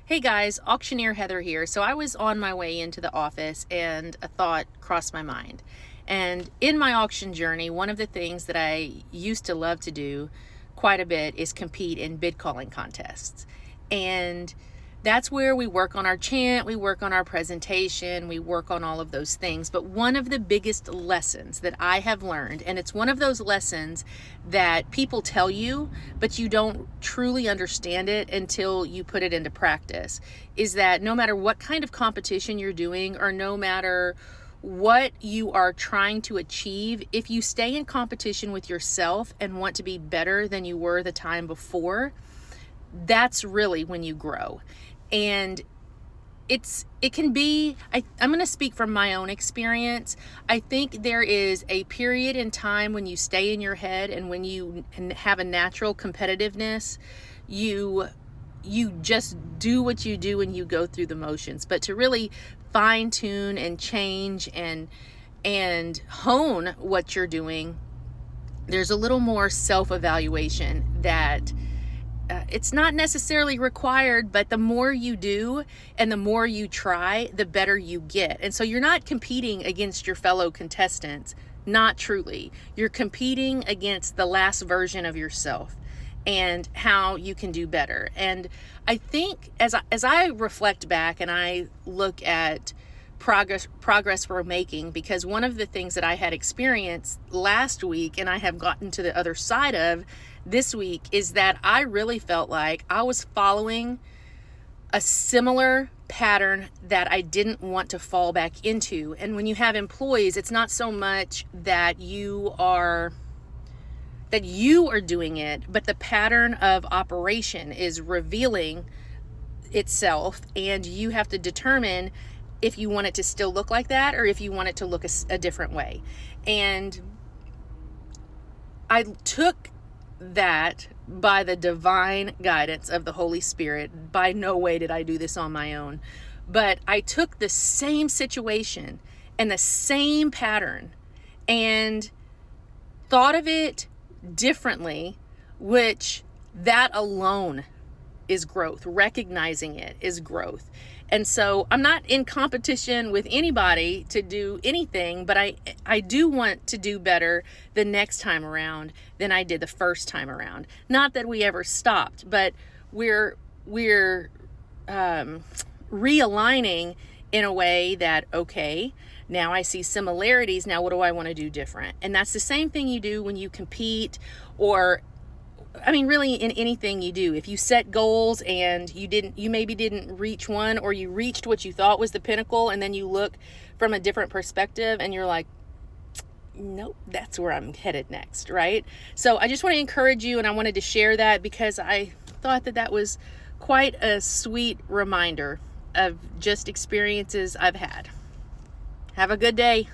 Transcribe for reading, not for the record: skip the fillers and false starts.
Hey guys, Auctioneer Heather here. So I was on my way into the office and a thought crossed my mind. And in my auction journey, one of the things that I used to love to do quite a bit is compete in bid calling contests. And that's where we work on our chant, we work on our presentation, we work on all of those things. But one of the biggest lessons that I have learned, and it's one of those lessons that people tell you, but you don't truly understand it until you put it into practice, is that no matter what kind of competition you're doing, or no matter what you are trying to achieve, if you stay in competition with yourself and want to be better than you were the time before, that's really when you grow. And it can be, I'm going to speak from my own experience. I think there is a period in time when you stay in your head, and when you have a natural competitiveness, you just do what you do and you go through the motions. But to really fine tune and change and hone what you're doing, there's a little more self-evaluation that it's not necessarily required, but the more you do and the more you try, the better you get. And so you're not competing against your fellow contestants, not truly. You're competing against the last version of yourself and how you can do better. And I think as I reflect back and I look at progress we're making, because one of the things that I had experienced last week and I have gotten to the other side of this week is that I really felt like I was following a similar pattern that I didn't want to fall back into. And when you have employees, it's not so much that you are doing it, but the pattern of operation is revealing itself, and you have to determine if you want it to still look like that or if you want it to look a different way. And I took that by the divine guidance of the Holy Spirit. By no way did I do this on my own, but I took the same situation and the same pattern and thought of it differently, which that alone is growth. Recognizing it is growth. And so I'm not in competition with anybody to do anything, but I do want to do better the next time around than I did the first time around. Not that we ever stopped, but we're realigning in a way that, okay, now I see similarities. Now what do I want to do different? And that's the same thing you do when you compete, or really in anything you do. If you set goals and you maybe didn't reach one, or you reached what you thought was the pinnacle, and then you look from a different perspective and you're like, nope, that's where I'm headed next, right? So I just want to encourage you, and I wanted to share that because I thought that was quite a sweet reminder of just experiences I've had. Have a good day.